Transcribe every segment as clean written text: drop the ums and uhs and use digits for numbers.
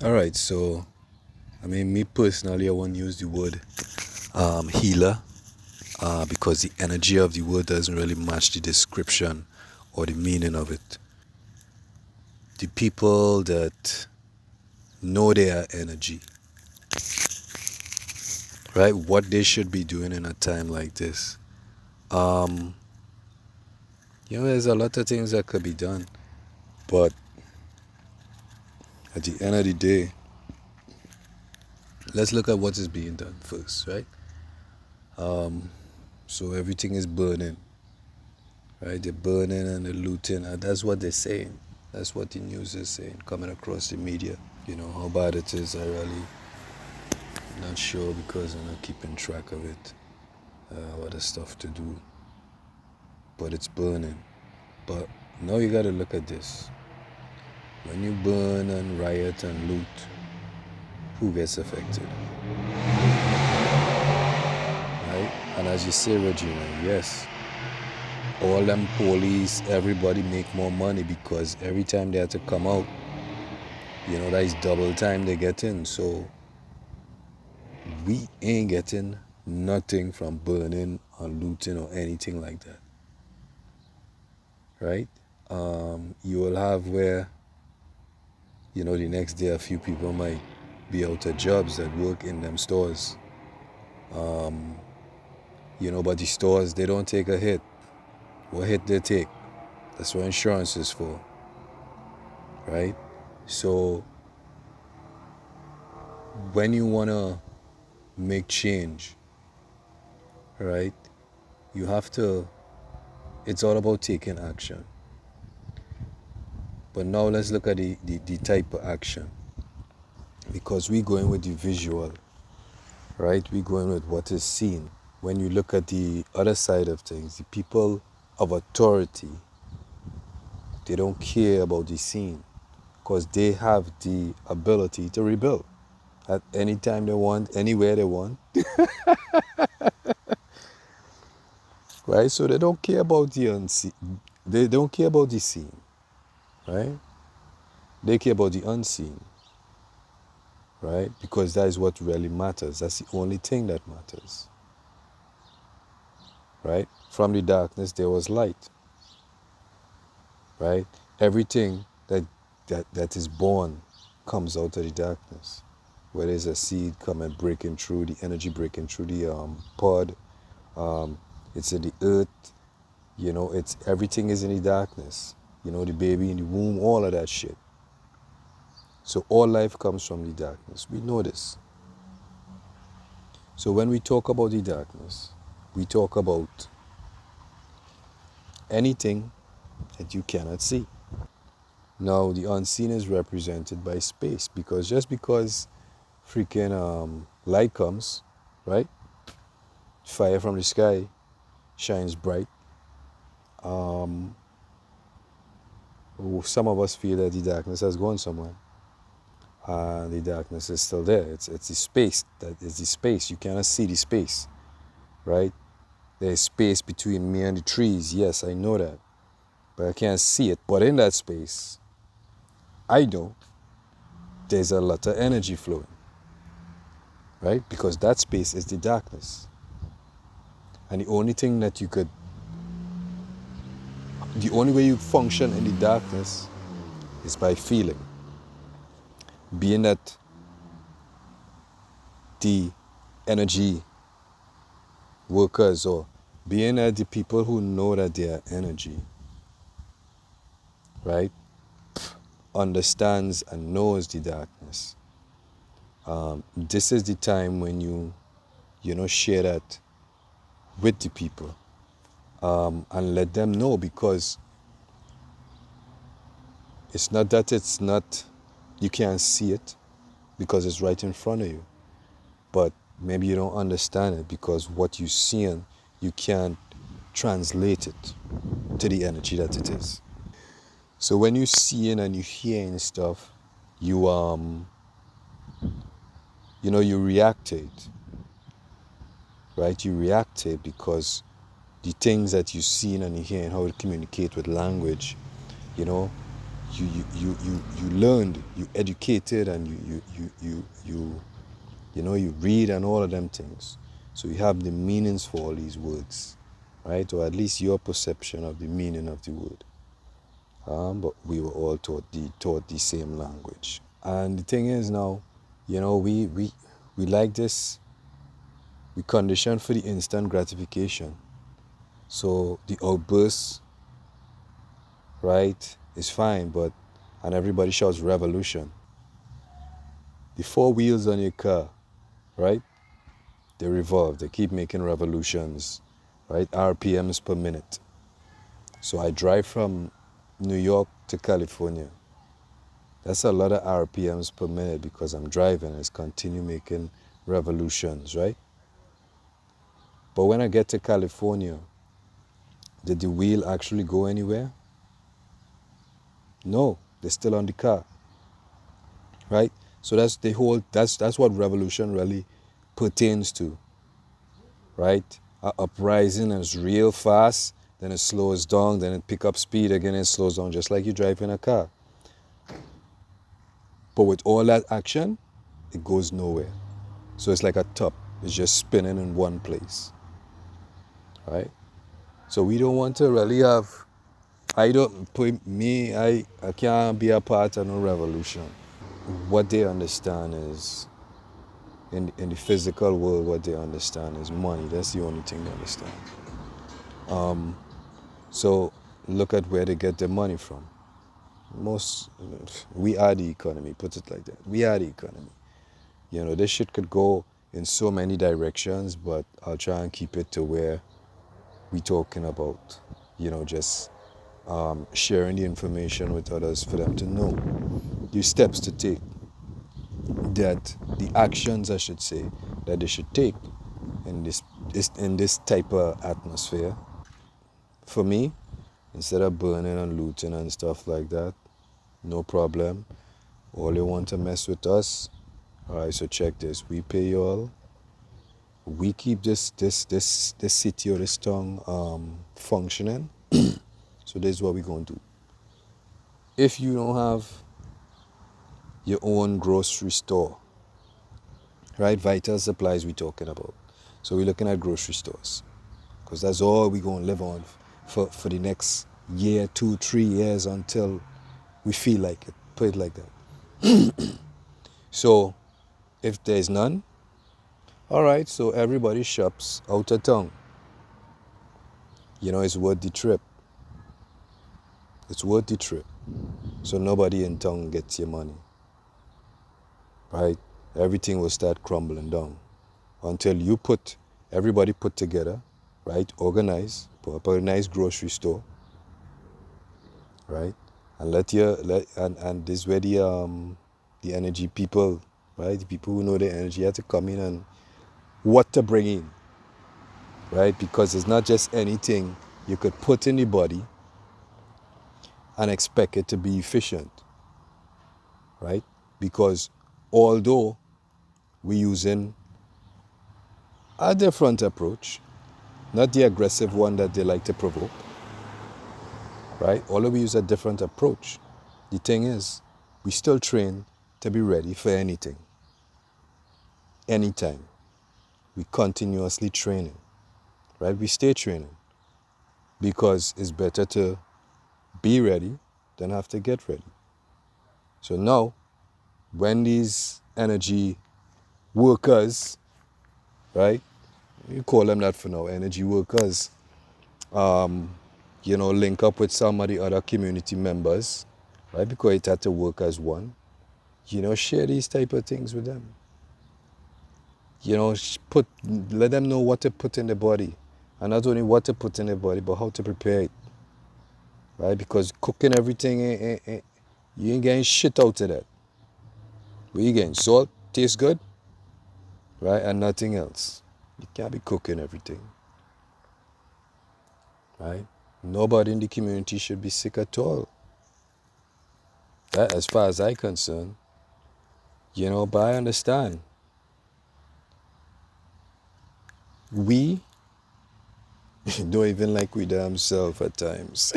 All right, so me personally, I won't use the word healer because the energy of the word doesn't really match the description or the meaning of it. The people that know their energy, right? What they should be doing in a time like this. Um, there's a lot of things that could be done, but at the end of the day, let's look at what is being done first, right? So everything is burning, right? They're burning and they're looting, and that's what they're saying. That's what the news is saying, coming across the media. How bad it is, I really not sure because I'm not keeping track of it. Other stuff to do, but it's burning. But now you gotta look at this. When you burn and riot and loot, who gets affected? Right? And as you say, Regina, yes, all them police, everybody make more money because every time they have to come out, that is double time they get in. So we ain't getting nothing from burning or looting or anything like that. Right? You will have where, the next day a few people might be out of jobs that work in them stores. But the stores, they don't take a hit. What hit they take? That's what insurance is for. Right? So when you want to make change, right, you have to, it's all about taking action. But now let's look at the type of action. Because we're going with the visual, right? We're going with what is seen. When you look at the other side of things, the people of authority, they don't care about the scene because they have the ability to rebuild at any time they want, anywhere they want. Right? So they don't care about the unseen. They don't care about the scene. Right? They care about the unseen. Right? Because that is what really matters. That's the only thing that matters. Right? From the darkness there was light. Right? Everything that is born comes out of the darkness. Where there's a seed coming, breaking through, the energy breaking through the pod. It's in the earth. It's everything is in the darkness. The baby in the womb, all of that shit. So all life comes from the darkness. We know this. So when we talk about the darkness, we talk about anything that you cannot see. Now the unseen is represented by space because just because freaking light comes, right? Fire from the sky shines bright. Some of us feel that the darkness has gone somewhere. The darkness is still there. It's the space. That is the space. You cannot see the space, right? There's space between me and the trees. Yes, I know that. But I can't see it. But in that space, I know there's a lot of energy flowing, right? Because that space is the darkness. And the only way you function in the darkness is by feeling. Being that the energy workers or being that the people who know that they are energy, right, understands and knows the darkness. This is the time when you share that with the people and let them know, because it's not that you can't see it because it's right in front of you, but maybe you don't understand it because what you're seeing, you can't translate it to the energy that it is. So when you're seeing and you're hearing stuff, you react to it, right? You react to it because the things that you're seeing and you're hearing, how it communicate with language, you learned, you educated, and you read and all of them things. So you have the meanings for all these words, right? Or at least your perception of the meaning of the word. But we were all taught the same language. And the thing is now, we like this. We condition for the instant gratification. So the outburst, right, is fine, and everybody shouts revolution. The four wheels on your car, right, they revolve. They keep making revolutions, right, RPMs per minute. So I drive from New York to California. That's a lot of RPMs per minute because I'm driving. It's continue making revolutions, right? But when I get to California, did the wheel actually go anywhere? No, they're still on the car, right? So that's what revolution really pertains to, right? A uprising is real fast, then it slows down, then it pick up speed again and slows down, just like you drive in a car. But with all that action, it goes nowhere. So it's like a top. It's just spinning in one place, right? So we don't want to really have, I can't be a part of no revolution. What they understand is, in the physical world, what they understand is money. That's the only thing they understand. So look at where they get their money from. We are the economy, put it like that. We are the economy. This shit could go in so many directions, but I'll try and keep it to where we talking about, just sharing the information with others for them to know the steps to take, that the actions, I should say, that they should take in this type of atmosphere. For me, instead of burning and looting and stuff like that, no problem. All you want to mess with us, all right, so check this. We pay you all. We keep this city or this town functioning. So this is what we're going to do. If you don't have your own grocery store, right, vital supplies we're talking about. So we're looking at grocery stores, because that's all we're going to live on for the next year, 2, 3 years, until we feel like it. Put it like that. So if there's none, all right, so everybody shops out of town. It's worth the trip. It's worth the trip. So nobody in town gets your money, right? Everything will start crumbling down until everybody put together, right? Organize, put up a nice grocery store, right? And and this is where the energy people, right? The people who know the energy have to come in and what to bring in, right? Because it's not just anything you could put in the body and expect it to be efficient, right? Because although we're using a different approach, not the aggressive one that they like to provoke, right? Although we use a different approach, the thing is, we still train to be ready for anything, anytime. We continuously training, right? We stay training because it's better to be ready than have to get ready. So now, when these energy workers, right? You call them that for now, energy workers, link up with some of the other community members, right? Because it had to work as one. Share these type of things with them. Let them know what to put in the body. And not only what to put in the body, but how to prepare it. Right? Because cooking everything, you ain't getting shit out of that. What you getting? Salt, tastes good, right? And nothing else. You can't be cooking everything. Right? Nobody in the community should be sick at all. That, as far as I'm concerned, but I understand. We don't even like we damn self at times.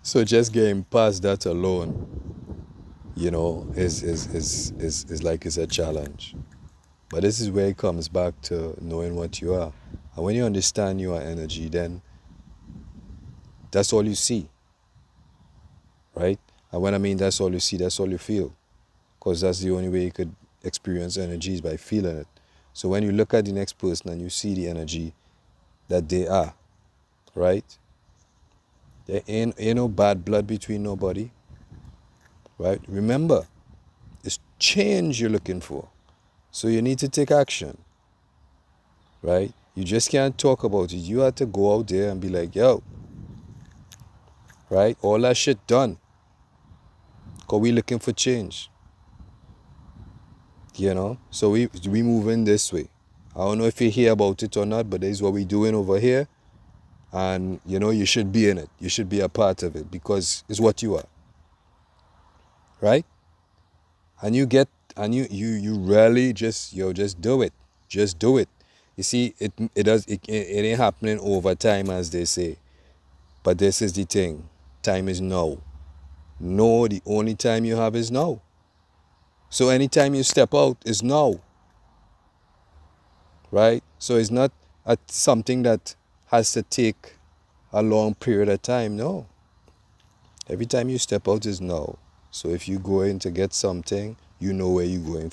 So just getting past that alone, is like it's a challenge. But this is where it comes back to knowing what you are. And when you understand your energy, then that's all you see, right? And when I mean that's all you see, that's all you feel. Because that's the only way you could experience energy is by feeling it. So when you look at the next person and you see the energy that they are, right? There ain't no bad blood between nobody, right? Remember, it's change you're looking for. So you need to take action, right? You just can't talk about it. You have to go out there and be like, yo, right? All that shit done. Because we looking for change, So we moving this way. I don't know if you hear about it or not, but this is what we doing over here. And, you should be in it. You should be a part of it because it's what you are, right? And you really just do it. Just do it. You see, it ain't happening over time, as they say. But this is the thing. Time is now. No, the only time you have is now. So anytime you step out is now. Right? So it's not something that has to take a long period of time. No. Every time you step out is now. So if you go in to get something, you know where you're going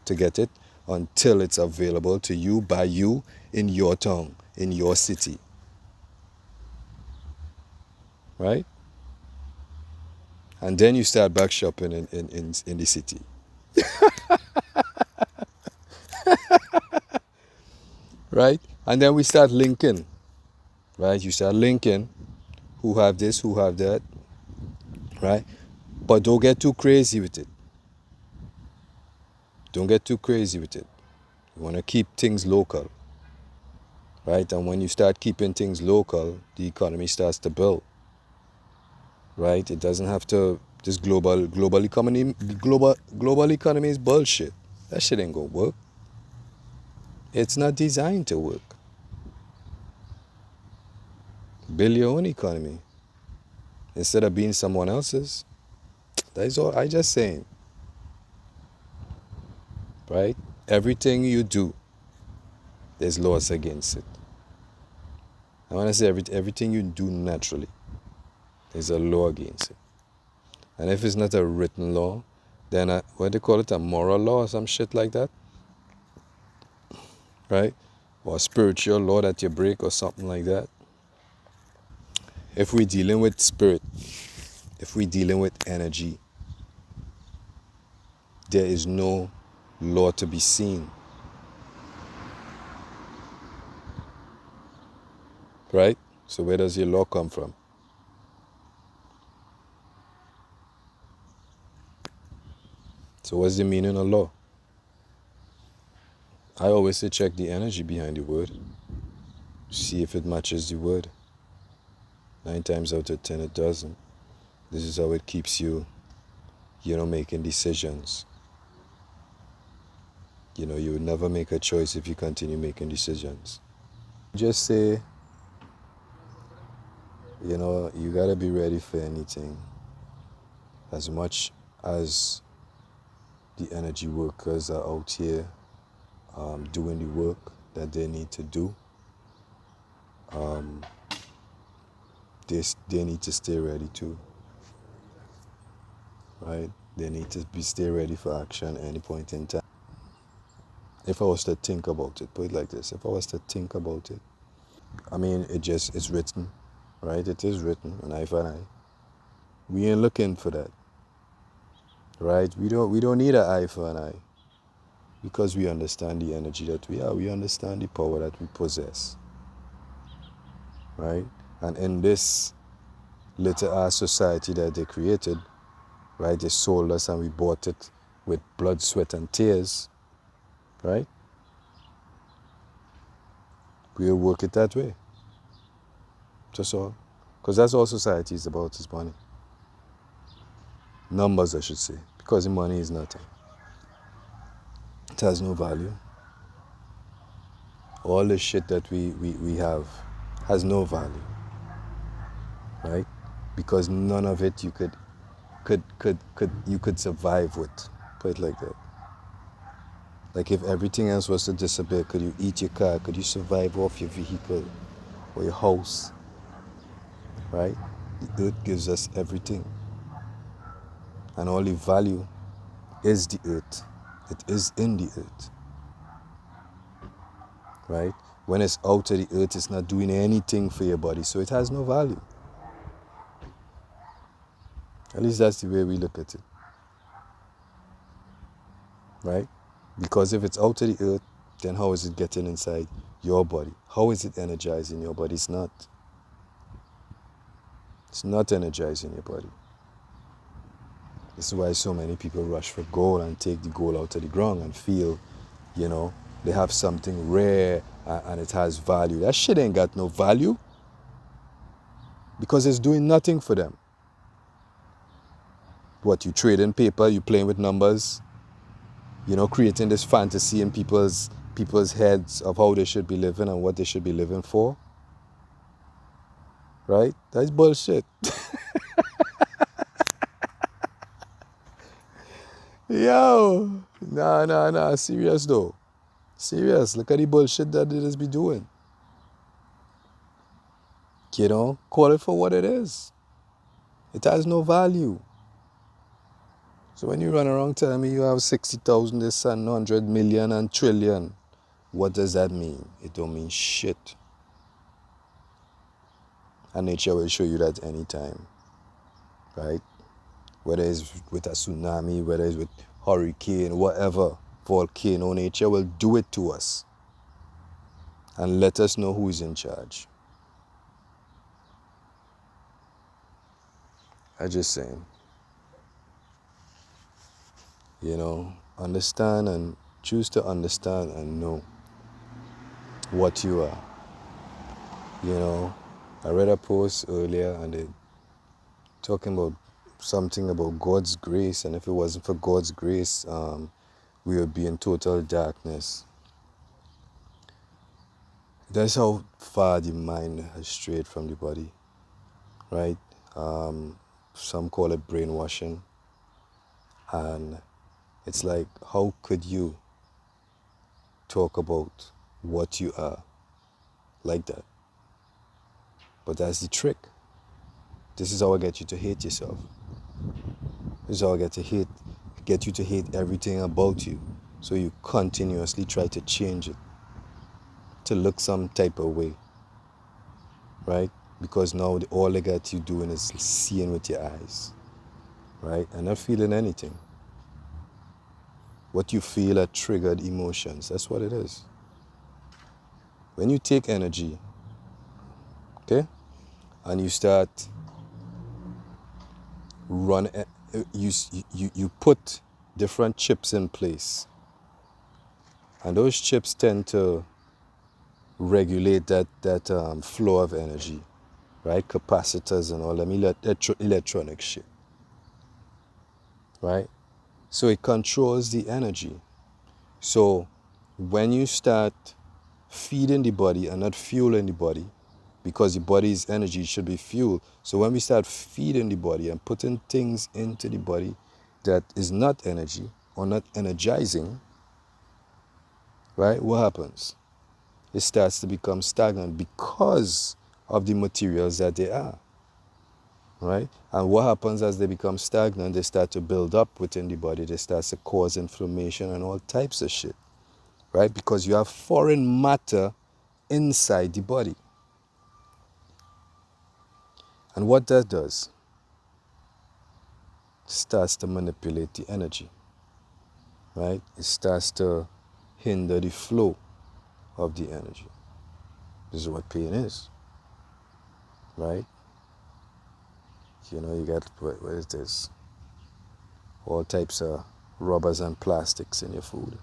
to get it until it's available to you by you in your town, in your city. Right? And then you start back shopping in the city. Right? And then we start linking. Right? You start linking who have this, who have that. Right? But don't get too crazy with it. Don't get too crazy with it. You want to keep things local. Right? And when you start keeping things local, the economy starts to build. Right? It doesn't have to, this global economy is bullshit. That shit ain't gonna work. It's not designed to work. Build your own economy instead of being someone else's. That is all I just saying. Right? Everything you do, there's laws against it. I want to say everything you do naturally, there's a law against it. And if it's not a written law, then what they call it, a moral law or some shit like that, right? Or a spiritual law that you break or something like that. If we're dealing with spirit, if we're dealing with energy, there is no law to be seen. Right? So where does your law come from? So what's the meaning of law? I always say check the energy behind the word. See if it matches the word. 9 times out of 10 it doesn't. This is how it keeps you, making decisions. You would never make a choice if you continue making decisions. Just say, you gotta be ready for anything. As much as the energy workers are out here doing the work that they need to do, they need to stay ready too. Right? They need to stay ready for action at any point in time. If I was to think about it, put it like this, if I was to think about it, I mean, it's written, right? It is written, an eye for an eye. We ain't looking for that, right? We don't need an eye for an eye because we understand the energy that we are. We understand the power that we possess, right? And in this little ass society that they created, right? They sold us and we bought it with blood, sweat, and tears, right? We'll work it that way. Just all. Because that's all society is about, is money. Numbers, I should say. Because the money is nothing. It has no value. All the shit that we have has no value. because none of it you could survive with. Put it like that. Like if everything else was to disappear, could you eat your car? Could you survive off your vehicle or your house? Right? The earth gives us everything. And all the value is the earth. It is in the earth. Right? When it's out of the earth, it's not doing anything for your body, so it has no value. At least that's the way we look at it. Right? Because if it's out of the earth, then how is it getting inside your body? How is it energizing your body? It's not. It's not energizing your body. This is why so many people rush for gold and take the gold out of the ground and feel, they have something rare and it has value. That shit ain't got no value because it's doing nothing for them. What, you trade in paper, you playing with numbers, creating this fantasy in people's heads of how they should be living and what they should be living for. Right? That's bullshit. Yo, nah, serious though. Serious, look at the bullshit that they just be doing. Call it for what it is. It has no value. So when you run around telling me you have 60,000 this and 100 million and trillion, what does that mean? It don't mean shit. And nature will show you that anytime. Right? Whether it's with a tsunami, whether it's with hurricane, whatever, volcano, nature will do it to us and let us know who is in charge. I'm just saying, understand and choose to understand and know what you are. I read a post earlier and they talking about something about God's grace, and if it wasn't for God's grace, we would be in total darkness. That's how far the mind has strayed from the body, right? Some call it brainwashing, and it's like, how could you talk about what you are like that? But that's the trick. This is how I get you to hate yourself. This is how I get you to hate everything about you. So you continuously try to change it to look some type of way. Right? Because now all they got you doing is seeing with your eyes. Right? And not feeling anything. What you feel are triggered emotions. That's what it is. When you take energy, okay, and you start you put different chips in place, and those chips tend to regulate that flow of energy, right? Capacitors and all them electronic shit, right? So it controls the energy. So when you start feeding the body and not fueling the body, because the body's energy should be fuel. So when we start feeding the body and putting things into the body that is not energy or not energizing, right, what happens? It starts to become stagnant because of the materials that they are, right? And what happens as they become stagnant, they start to build up within the body. They start to cause inflammation and all types of shit, right? Because you have foreign matter inside the body. And what that does, starts to manipulate the energy, right? It starts to hinder the flow of the energy. This is what pain is, right? You got, what is this? All types of rubbers and plastics in your food.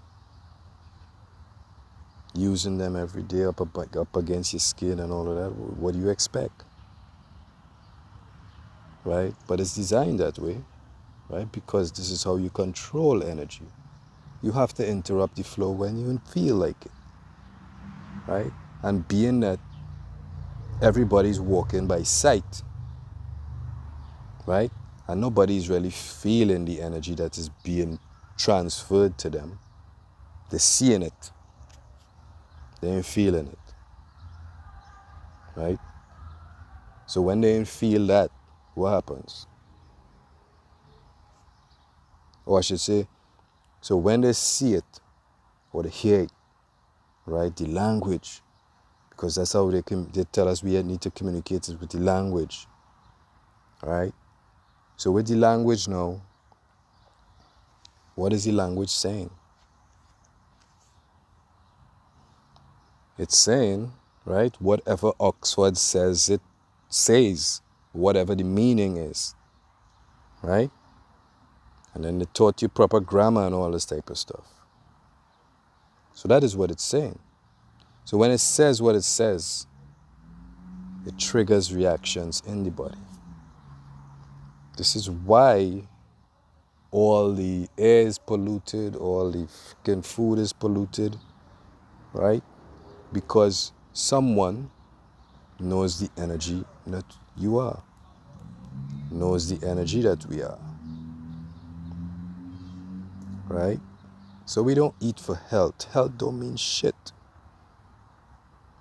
Using them every day up against your skin and all of that. What do you expect? Right? But it's designed that way, right? Because this is how you control energy. You have to interrupt the flow when you feel like it, right? And being that everybody's walking by sight, right? And nobody is really feeling the energy that is being transferred to them. They're seeing it. They ain't feeling it, right? So when they ain't feel that, what happens? Or I should say, so when they see it or they hear it, right, the language, because that's how they tell us we need to communicate it with the language, right? So with the language now, what is the language saying? It's saying, right, whatever Oxford says it says, whatever the meaning is, right? And then they taught you proper grammar and all this type of stuff. So that is what it's saying. So when it says what it says, it triggers reactions in the body. This is why all the air is polluted, all the freaking food is polluted, right? Because someone knows the energy that you are, knows the energy that we are, right? So we don't eat for health. Health don't mean shit.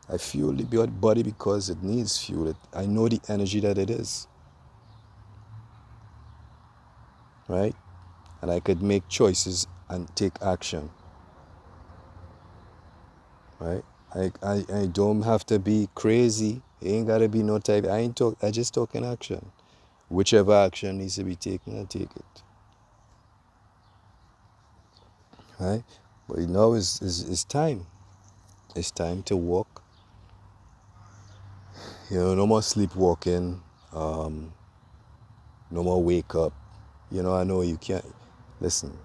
I fuel the body because it needs fuel. I know the energy that it is, right? And I could make choices and take action, right? I don't have to be crazy. It ain't gotta be no type. I just talking action. Whichever action needs to be taken, I take it, right? But now it's time. It's time to walk. No more sleepwalking. No more wake up. I know you can't. Listen,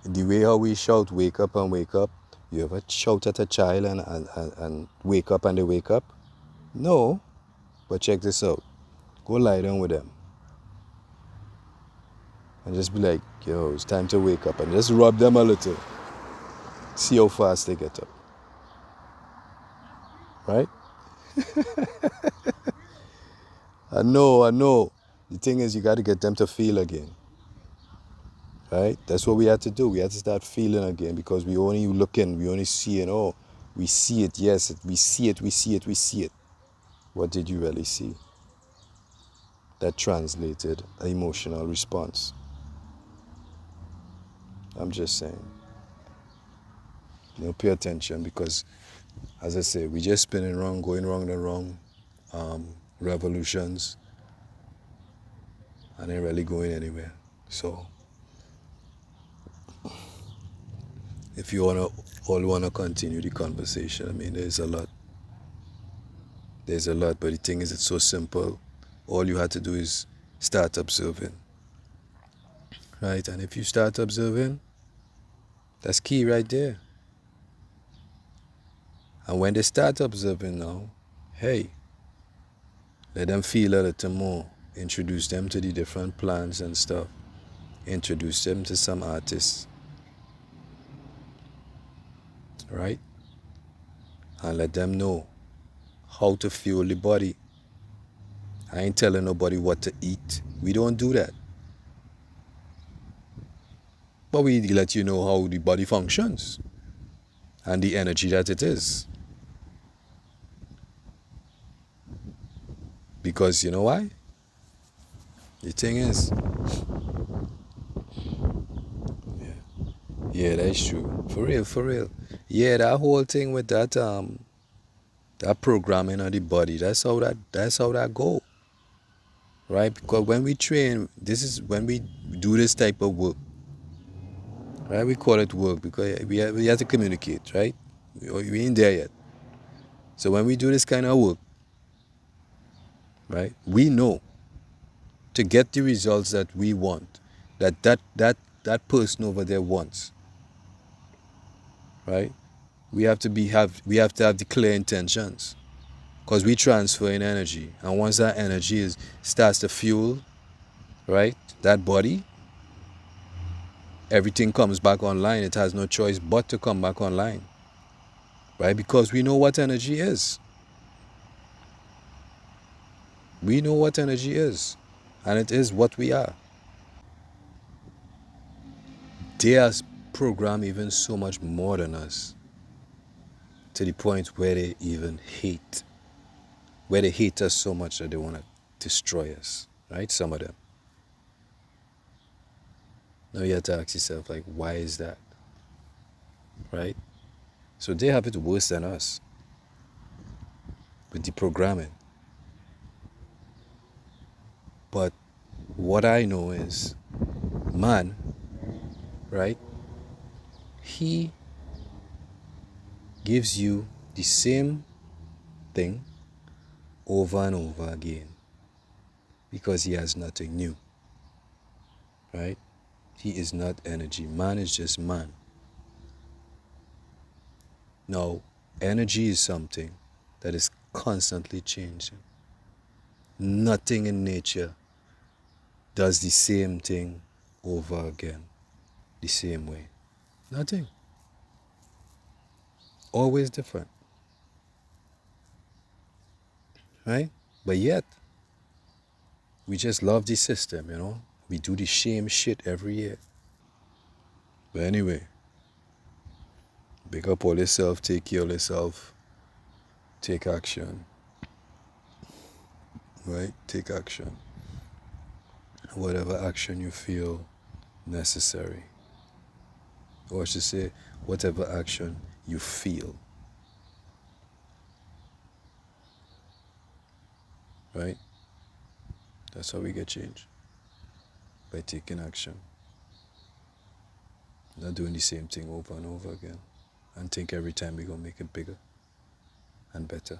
the way how we shout wake up and wake up, you ever shout at a child and wake up and they wake up? No. But check this out. Go lie down with them. And just be like, yo, it's time to wake up. And just rub them a little. See how fast they get up. Right? I know. The thing is, you got to get them to feel again. Right? That's what we had to do. We had to start feeling again because we only looking, we only seeing, we see it, yes, we see it. What did you really see? That translated an emotional response. I'm just saying. Pay attention because, as I say, we just spinning wrong, going wrong the wrong revolutions, and ain't really going anywhere. So, if you all wanna continue the conversation, I mean, there's a lot. But the thing is, it's so simple. All you have to do is start observing, right? And if you start observing, that's key right there. And when they start observing now, hey, let them feel a little more. Introduce them to the different plants and stuff. Introduce them to some artists, right? And let them know how to fuel the body. I ain't telling nobody what to eat. We don't do that. But we let you know how the body functions and the energy that it is. Because you know why? The thing is, yeah, that's true. For real. Yeah, that whole thing with that programming of the body, that's how that go. Right? Because when we train, this is when we do this type of work. Right? We call it work because we have to communicate, right? We ain't there yet. So when we do this kind of work, right, we know to get the results that we want, that person over there wants, right? We have to have the clear intentions, because we transfer in energy, and once that energy starts to fuel, right, that body, everything comes back online. It has no choice but to come back online, right? Because we know what energy is. We know what energy is. And it is what we are. They are programmed even so much more than us, to the point where they even hate, where they hate us so much that they want to destroy us, right? Some of them. Now you have to ask yourself, like, why is that, right? So they have it worse than us with the programming. But what I know is, man, right? He gives you the same thing over and over again because he has nothing new, right? He is not energy. Man is just man. Now, energy is something that is constantly changing. Nothing in nature does the same thing over again, the same way. Nothing. Always different, right? But yet, we just love the system, you know? We do the same shit every year. But anyway, big up all yourself, take care of yourself, take action, right? Take action. Whatever action you feel necessary. Or I should say, whatever action you feel. Right? That's how we get change. By taking action. Not doing the same thing over and over again. And think every time we're going to make it bigger and better.